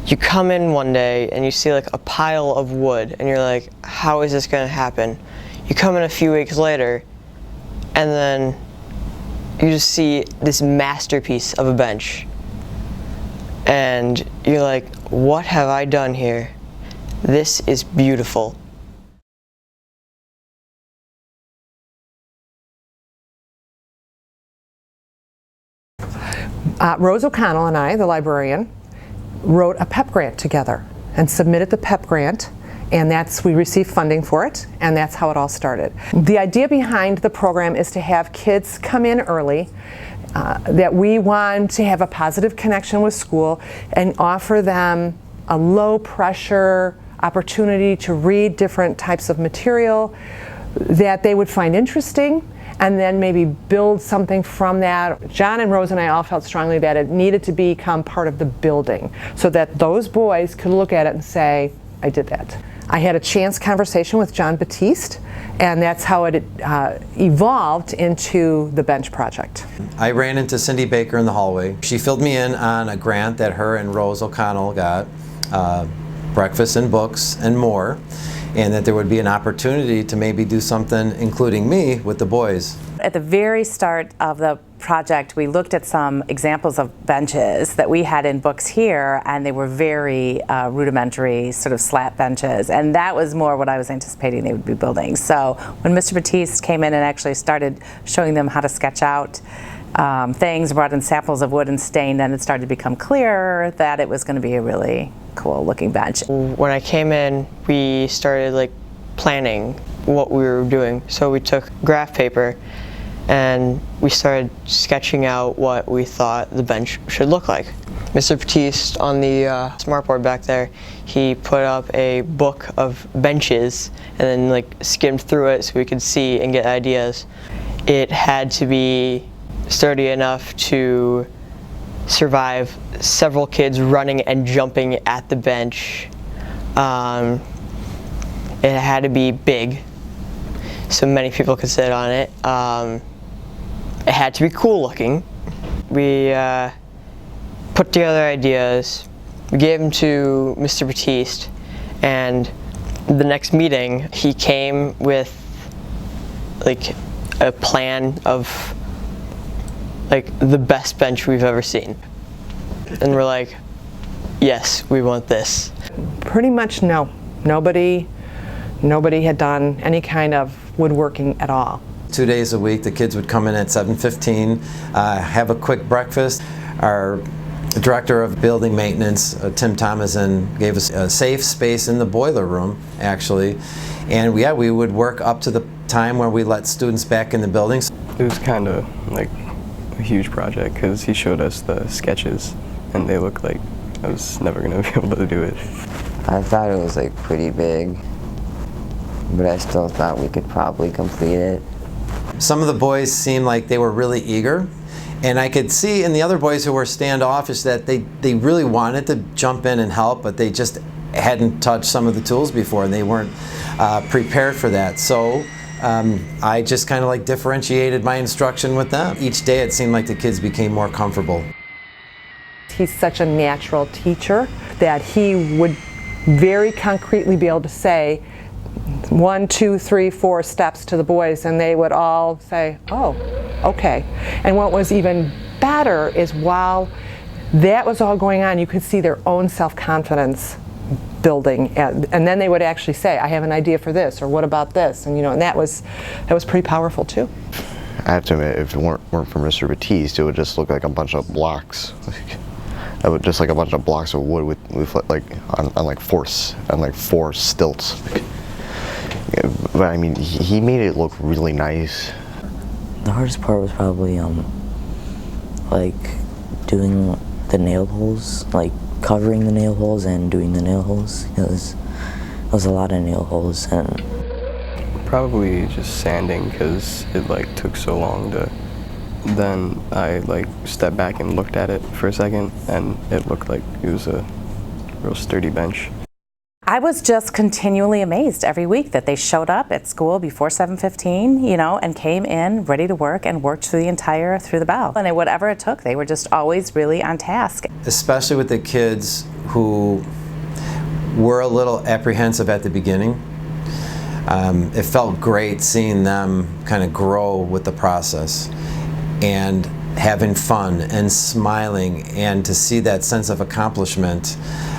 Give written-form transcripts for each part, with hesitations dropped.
you come in one day and you see like a pile of wood and you're like, how is this going to happen? You come in a few weeks later and then you just see this masterpiece of a bench and you're like, what have I done here? This is beautiful. Rose O'Connell and I, the librarian, wrote a PEP grant together and submitted the PEP grant, and we received funding for it, and that's how it all started. The idea behind the program is to have kids come in early, that we want to have a positive connection with school and offer them a low pressure opportunity to read different types of material that they would find interesting, and then maybe build something from that. John and Rose and I all felt strongly that it needed to become part of the building so that those boys could look at it and say, I did that. I had a chance conversation with John Batiste, and that's how it evolved into the bench project. I ran into Cindi Baker in the hallway. She filled me in on a grant that her and Rose O'Connell got, breakfast and books and more, and that there would be an opportunity to maybe do something, including me, with the boys. At the very start of the project, we looked at some examples of benches that we had in books here, and they were very rudimentary, sort of slat benches, and that was more what I was anticipating they would be building. So when Mr. Batiste came in and actually started showing them how to sketch out things, brought in samples of wood and stain, then it started to become clear that it was going to be a really cool looking bench. When I came in, we started like planning what we were doing. So we took graph paper and we started sketching out what we thought the bench should look like. Mr. Batiste, on the smartboard back there, he put up a book of benches and then like skimmed through it so we could see and get ideas. It had to be sturdy enough to survive several kids running and jumping at the bench. It had to be big so many people could sit on it. It had to be cool looking. We put together ideas, we gave them to Mr. Batiste, and the next meeting he came with like a plan of like the best bench we've ever seen. And we're like, yes, we want this. Pretty much no. Nobody had done any kind of woodworking at all. 2 days a week, the kids would come in at 7:15, have a quick breakfast. Our director of building maintenance, Tim Thomason, gave us a safe space in the boiler room, actually. And yeah, we would work up to the time where we let students back in the buildings. It was kind of like a huge project because he showed us the sketches and they looked like I was never going to be able to do it. I thought it was like pretty big, but I still thought we could probably complete it. Some of the boys seemed like they were really eager, and I could see in the other boys who were standoffish that they really wanted to jump in and help, but they just hadn't touched some of the tools before and they weren't prepared for that. So I just kind of like differentiated my instruction with them. Each day it seemed like the kids became more comfortable. He's such a natural teacher that he would very concretely be able to say 1, 2, 3, 4 steps to the boys, and they would all say, oh, okay. And what was even better is while that was all going on, you could see their own self-confidence building, and then they would actually say, I have an idea for this, or what about this, and and that was pretty powerful too. I have to admit, if it weren't for Mr. Batiste, it would just look like a bunch of blocks. It would just like a bunch of blocks of wood with like on four stilts. But I mean, he made it look really nice. The hardest part was probably like doing the nail holes, like covering the nail holes and doing the nail holes. It was a lot of nail holes. And probably just sanding because it like took so long to. Then I like stepped back and looked at it for a second, and it looked like it was a real sturdy bench. I was just continually amazed every week that they showed up at school before 7:15, and came in ready to work and worked through the bell. And whatever it took, they were just always really on task. Especially with the kids who were a little apprehensive at the beginning. It felt great seeing them kind of grow with the process and having fun and smiling, and to see that sense of accomplishment.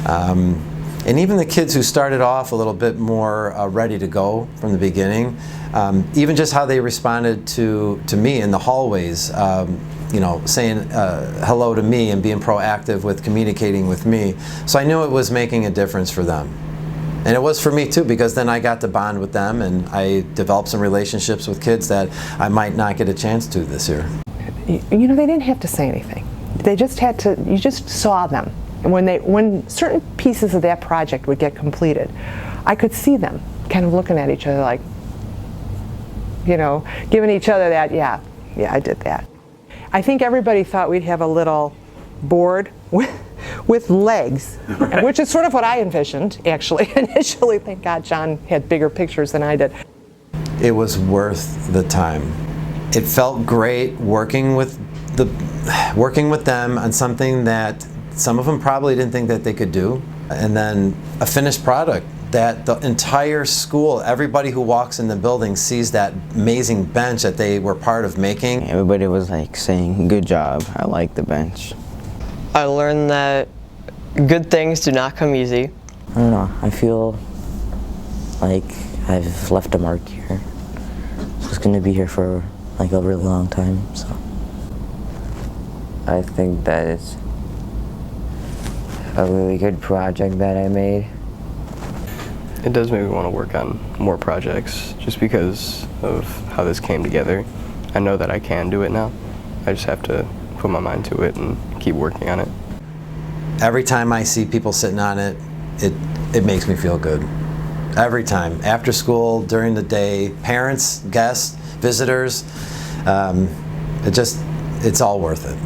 And even the kids who started off a little bit more ready to go from the beginning, even just how they responded to me in the hallways, you know, saying hello to me and being proactive with communicating with me. So I knew it was making a difference for them. And it was for me too, because then I got to bond with them and I developed some relationships with kids that I might not get a chance to this year. You know, they didn't have to say anything. They just had to, you just saw them. And when certain pieces of that project would get completed, I could see them kind of looking at each other like, you know, giving each other that, yeah, I did that. I think everybody thought we'd have a little board with legs, which is sort of what I envisioned, actually, initially. Thank God John had bigger pictures than I did. It was worth the time. It felt great working with them on something that some of them probably didn't think that they could do, and then a finished product that the entire school, everybody who walks in the building sees that amazing bench that they were part of making. Everybody was like saying, "Good job, I like the bench." I learned that good things do not come easy. I don't know, I feel like I've left a mark here. So it's going to be here for like a really long time, so. I think that it's a really good project that I made. It does make me want to work on more projects just because of how this came together. I know that I can do it now. I just have to put my mind to it and keep working on it. Every time I see people sitting on it, it makes me feel good. Every time, after school, during the day, parents, guests, visitors, it's all worth it.